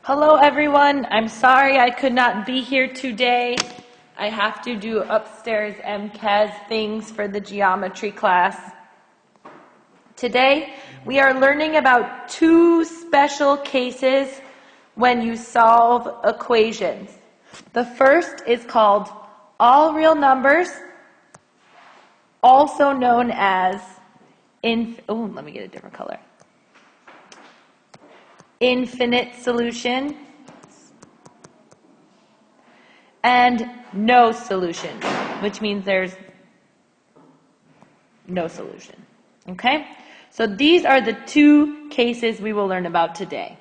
Hello everyone, I'm sorry I could not be here today. I have to do upstairs MCAS things for the geometry class. Today we are learning about two special cases when you solve equations. The first is called all real numbers, also known as let me get a different color. Infinite solution and no solution, which means there's no solution. Okay? So these are the two cases we will learn about today.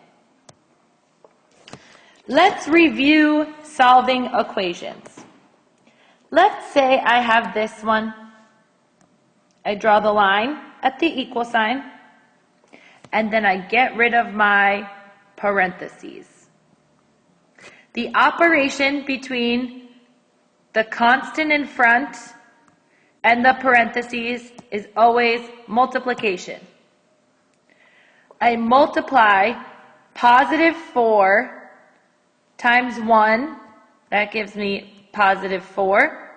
Let's review solving equations. Let's say I have this one. I draw the line at the equal sign, and then I get rid of my parentheses. The operation between the constant in front and the parentheses is always multiplication. I multiply positive 4 times 1, that gives me positive 4.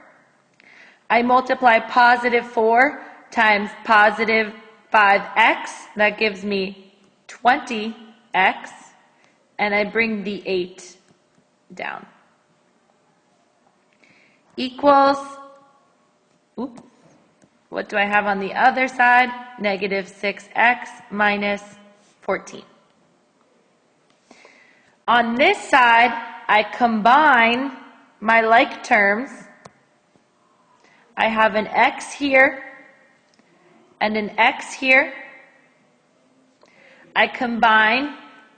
I multiply positive 4 times positive 5x, that gives me 20x, and I bring the 8 down. Equals, what do I have on the other side? Negative 6x minus 14. On this side, I combine my like terms. I have an x here and an x here. I combine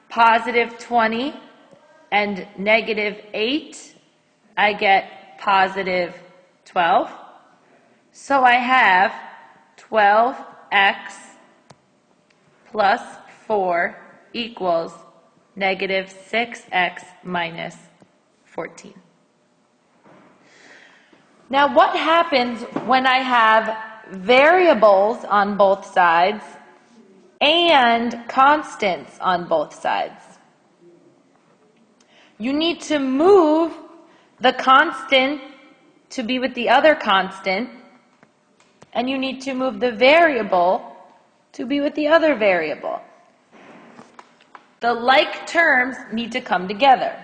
positive 20 and negative 8. I get positive 12. So I have 12x plus 4 equals negative 6x minus 14. Now what happens when I have variables on both sides and constants on both sides? You need to move the constant to be with the other constant, and you need to move the variable to be with the other variable. The like terms need to come together.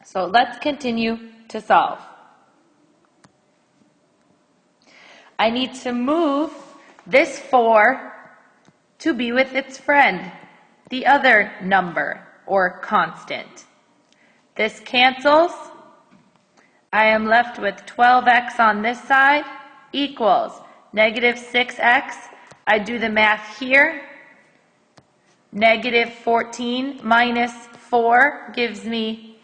So let's continue to solve. I need to move this 4 to be with its friend, the other number or constant. This cancels. I am left with 12x on this side equals negative 6x. I do the math here. Negative 14 minus 4 gives me,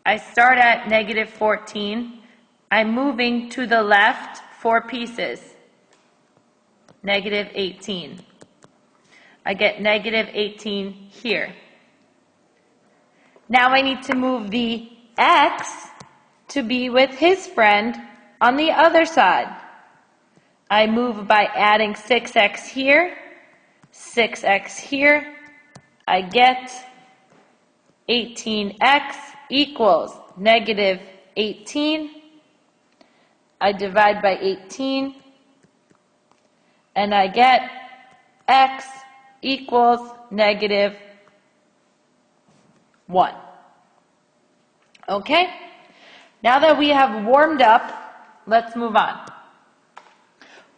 I start at negative 14. I'm moving to the left 4 pieces. Negative 18. I get negative 18 here. Now I need to move the x to be with his friend on the other side. I move by adding 6x here, 6x here. I get 18x equals negative 18. I divide by 18, and I get x equals negative 1. Okay? Now that we have warmed up, let's move on.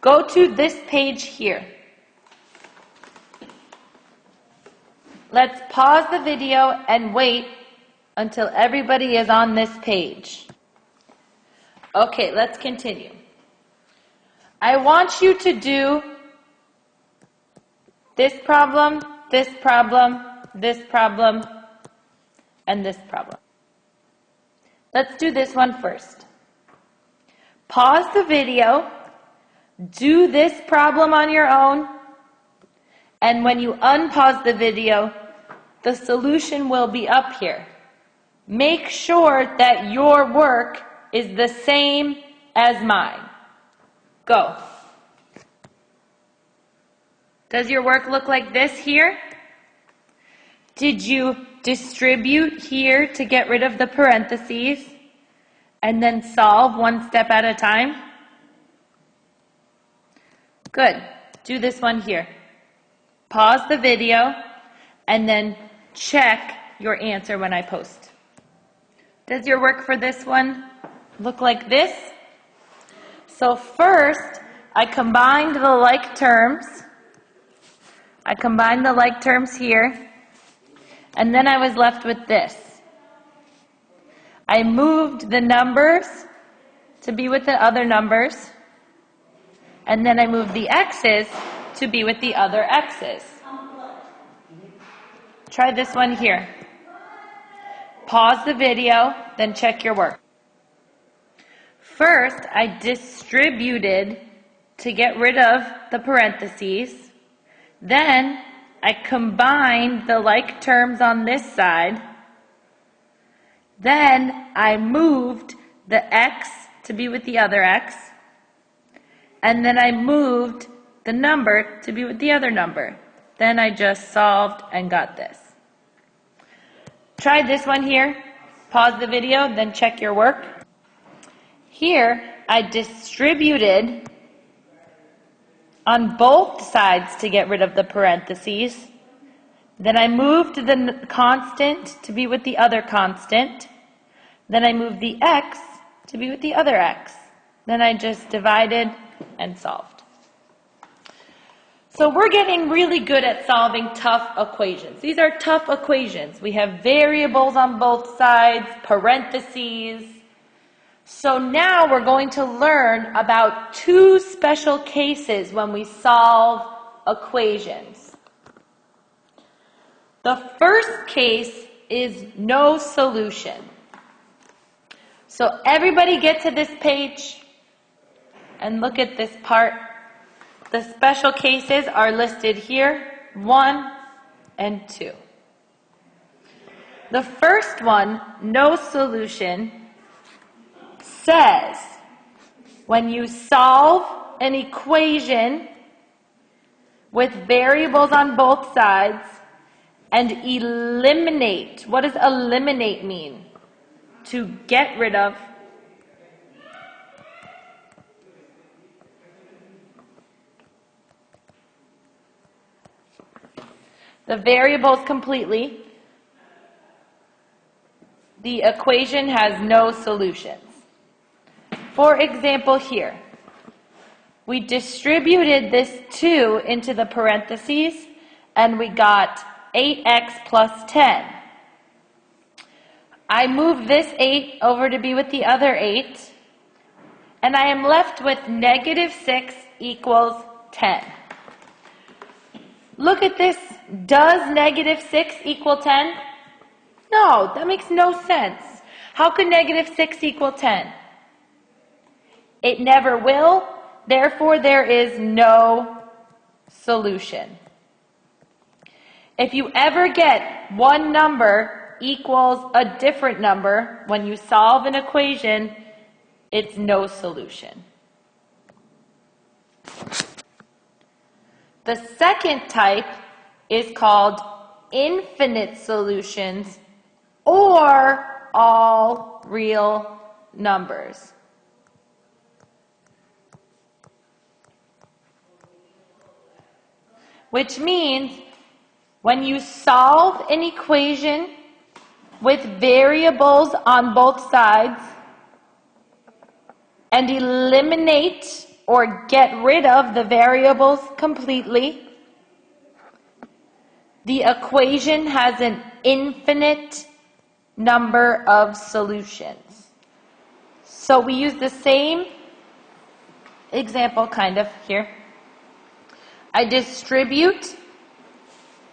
Go to this page here. Let's pause the video and wait until everybody is on this page. Okay, let's continue. I want you to do this problem, this problem, this problem, and this problem. Let's do this one first. Pause the video, do this problem on your own, and when you unpause the video, the solution will be up here. Make sure that your work is the same as mine. Go. Does your work look like this here? Did you distribute here to get rid of the parentheses and then solve one step at a time? Good. Do this one here. Pause the video and then check your answer when I post. Does your work for this one look like this? So first, I combined the like terms. I combined the like terms here, and then I was left with this. I moved the numbers to be with the other numbers, and then I moved the x's to be with the other x's. Try this one here. Pause the video, then check your work. First, I distributed to get rid of the parentheses. Then, I combined the like terms on this side. Then, I moved the x to be with the other x. And then I moved the number to be with the other number. Then I just solved and got this. Try this one here. Pause the video, then check your work. Here, I distributed on both sides to get rid of the parentheses. Then I moved the constant to be with the other constant. Then I moved the x to be with the other x. Then I just divided and solved. So we're getting really good at solving tough equations. These are tough equations. We have variables on both sides, parentheses. So now we're going to learn about two special cases when we solve equations. The first case is no solution. So everybody get to this page and look at this part. The special cases are listed here, 1 and 2. The first one, no solution, says when you solve an equation with variables on both sides and eliminate, what does eliminate mean? To get rid of. The variables completely, the equation has no solutions. For example here, we distributed this 2 into the parentheses and we got 8x plus 10. I moved this 8 over to be with the other 8, and I am left with negative 6 equals 10. Look at this. Does negative 6 equal 10? No, that makes no sense. How could negative 6 equal 10? It never will, therefore there is no solution. If you ever get one number equals a different number, when you solve an equation, it's no solution. The second type is called infinite solutions or all real numbers. Which means when you solve an equation with variables on both sides and eliminate or get rid of the variables completely, the equation has an infinite number of solutions. So we use the same example kind of here. I distribute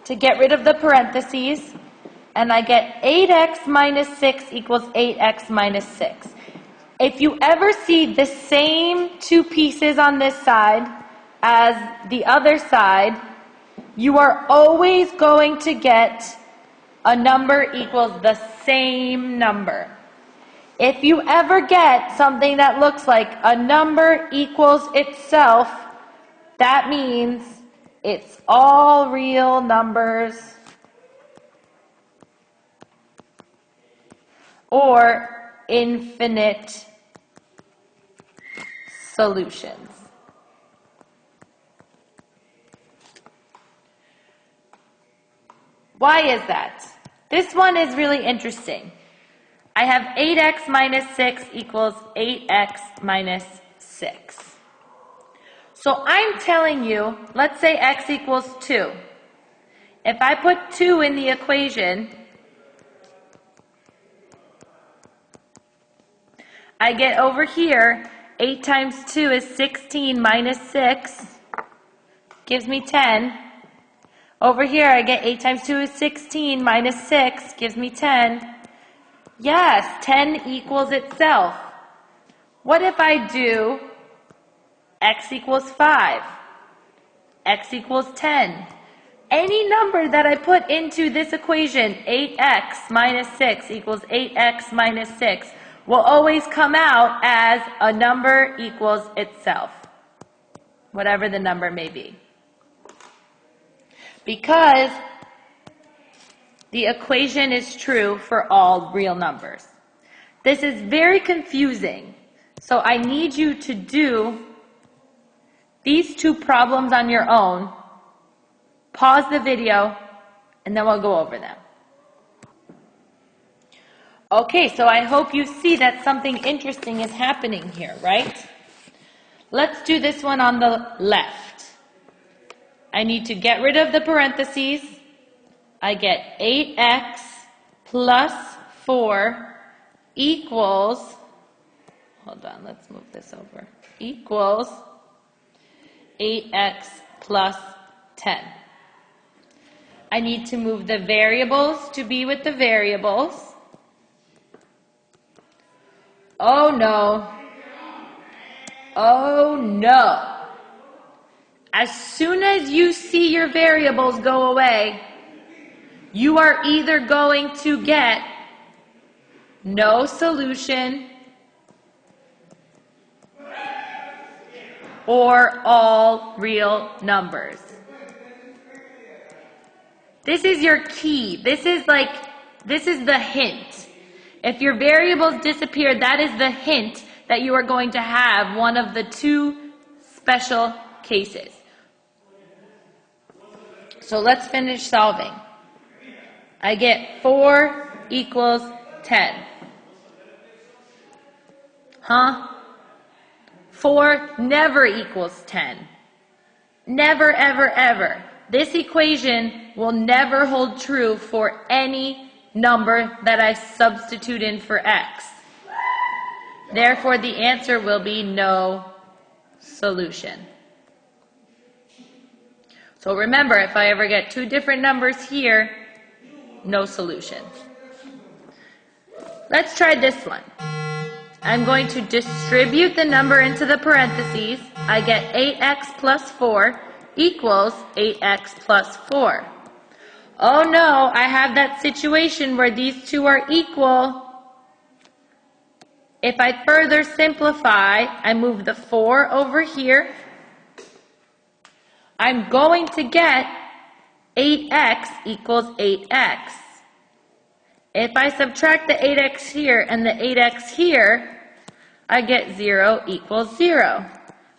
to get rid of the parentheses, and I get 8x minus 6 equals 8x minus 6. If you ever see the same two pieces on this side as the other side, you are always going to get a number equals the same number. If you ever get something that looks like a number equals itself, that means it's all real numbers, or infinite solutions. Why is that? This one is really interesting. I have 8x minus 6 equals 8x minus 6. So I'm telling you, let's say x equals 2. If I put 2 in the equation, I get over here, 8 times 2 is 16 minus 6, gives me 10. Over here, I get 8 times 2 is 16 minus 6, gives me 10. Yes, 10 equals itself. What if I do x equals 5, x equals 10? Any number that I put into this equation, 8x minus 6 equals 8x minus 6, will always come out as a number equals itself, whatever the number may be. Because the equation is true for all real numbers. This is very confusing, so I need you to do these two problems on your own, pause the video, and then we'll go over them. Okay, so I hope you see that something interesting is happening here, right? Let's do this one on the left. I need to get rid of the parentheses. I get 8x plus 4 equals, hold on, let's move this over, equals 8x plus 10. I need to move the variables to be with the variables. Oh no. Oh no. As soon as you see your variables go away, you are either going to get no solution or all real numbers. This is your key. This is the hint. If your variables disappear, that is the hint that you are going to have one of the two special cases. So let's finish solving. I get 4 equals 10. Huh? 4 never equals 10. Never, ever, ever. This equation will never hold true for any number that I substitute in for x. Therefore, the answer will be no solution. So remember, if I ever get two different numbers here, no solution. Let's try this one. I'm going to distribute the number into the parentheses. I get 8x plus 4 equals 8x plus 4. Oh no, I have that situation where these two are equal. If I further simplify, I move the 4 over here. I'm going to get 8x equals 8x. If I subtract the 8x here and the 8x here, I get 0 equals 0,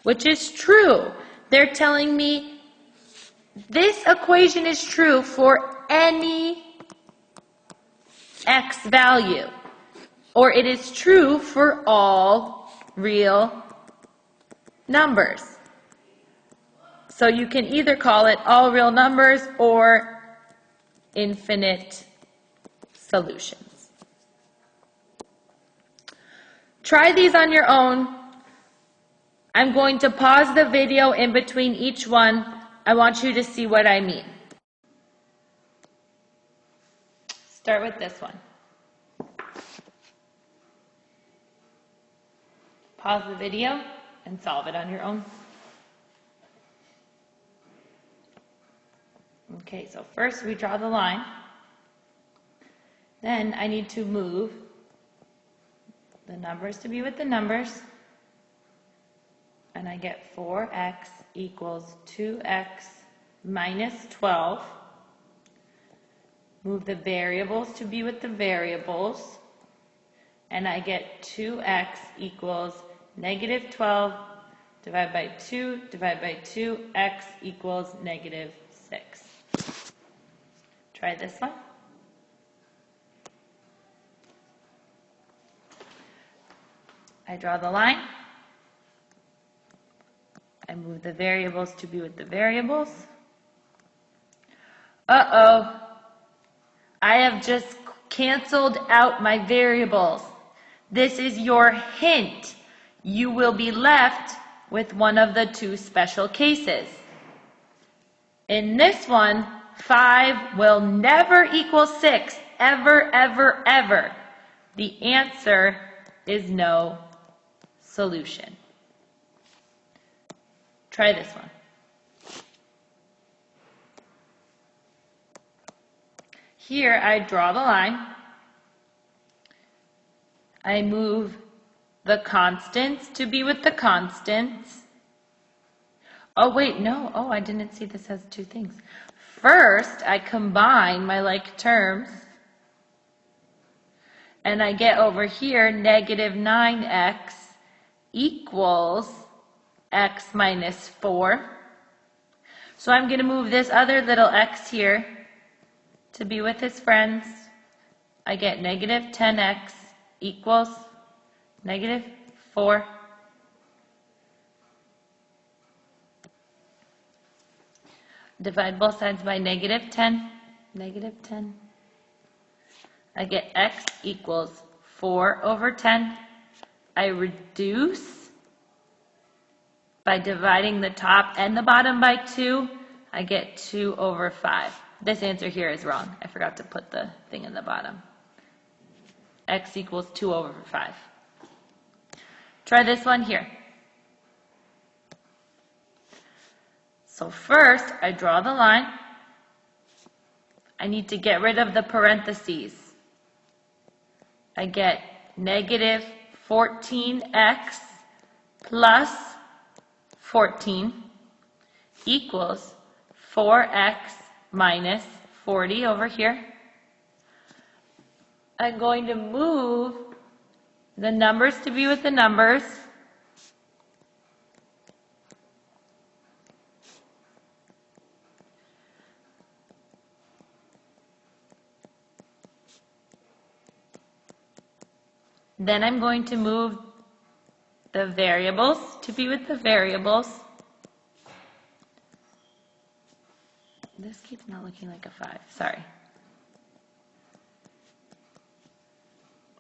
which is true. They're telling me this equation is true for any x value, or it is true for all real numbers. So you can either call it all real numbers or infinite solutions. Try these on your own. I'm going to pause the video in between each one. I want you to see what I mean. Start with this one. Pause the video and solve it on your own. Okay, so first we draw the line. Then I need to move the numbers to be with the numbers. And I get 4x equals 2x minus 12. Move the variables to be with the variables. And I get 2x equals negative 12 divided by 2, x equals negative 6. Try this one. I draw the line. I move the variables to be with the variables. Uh-oh. I have just canceled out my variables. This is your hint. You will be left with one of the two special cases. In this one, 5 will never equal 6, ever, ever, ever. The answer is no solution. Try this one. Here I draw the line. I move the constants to be with the constants. Oh wait, no. Oh, I didn't see this as two things. First, I combine my like terms. And I get over here negative 9x equals x minus 4. So I'm going to move this other little x here to be with his friends. I get negative 10x equals negative 4. Divide both sides by negative 10. Negative 10. I get x equals 4 over 10. I reduce by dividing the top and the bottom by 2. I get 2 over 5. This answer here is wrong. I forgot to put the thing in the bottom. X equals 2 over 5. Try this one here. So first, I draw the line. I need to get rid of the parentheses. I get negative 14x plus 14 equals 4x minus 40 over here. I'm going to move the numbers to be with the numbers. Then I'm going to move the variables to be with the variables. This keeps not looking like a 5. Sorry.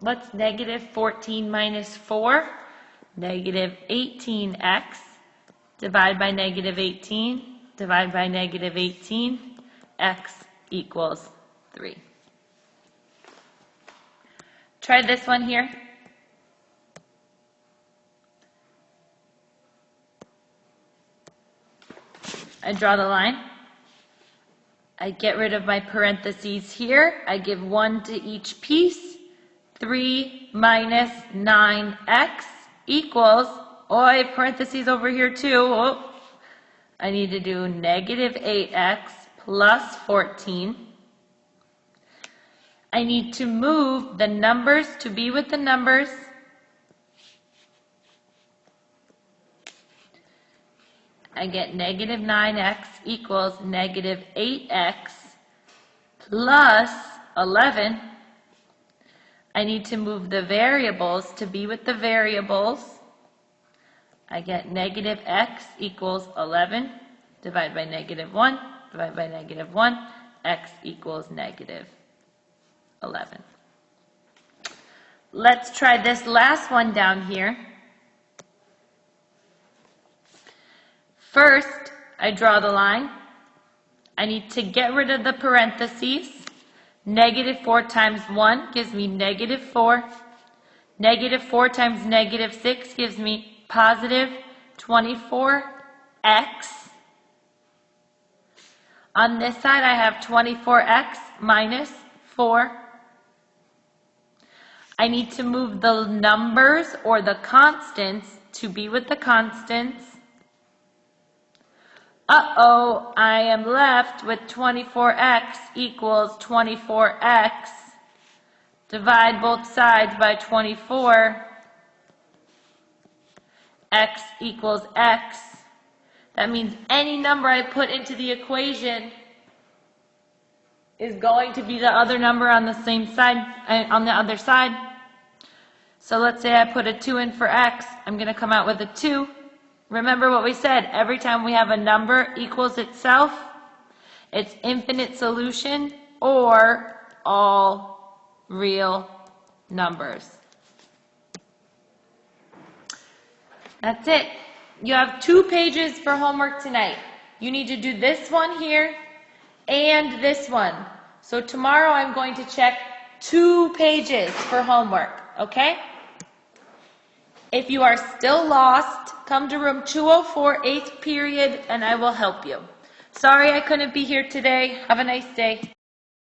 What's negative 14 minus 4? Negative 18x. Divide by negative 18. Divide by negative 18. X equals 3. Try this one here. I draw the line. I get rid of my parentheses here. I give 1 to each piece. 3 minus 9x equals, parentheses over here too. Oh, I need to do negative 8x plus 14. I need to move the numbers to be with the numbers. I get negative 9x equals negative 8x plus 11. I need to move the variables to be with the variables. I get negative x equals 11. Divide by negative 1. Divide by negative 1. X equals negative 11. Let's try this last one down here. First, I draw the line. I need to get rid of the parentheses. Negative 4 times 1 gives me negative 4. Negative 4 times negative 6 gives me positive 24x. On this side, I have 24x minus 4. I need to move the numbers or the constants to be with the constants. Uh-oh, I am left with 24x equals 24x. Divide both sides by 24. X equals x. That means any number I put into the equation is going to be the other number on the same side, on the other side. So let's say I put a 2 in for x. I'm going to come out with a 2. Remember what we said, every time we have a number equals itself, it's infinite solution or all real numbers. That's it. You have 2 pages for homework tonight. You need to do this one here and this one. So tomorrow I'm going to check 2 pages for homework, okay? If you are still lost, come to room 204, 8th period, and I will help you. Sorry I couldn't be here today. Have a nice day.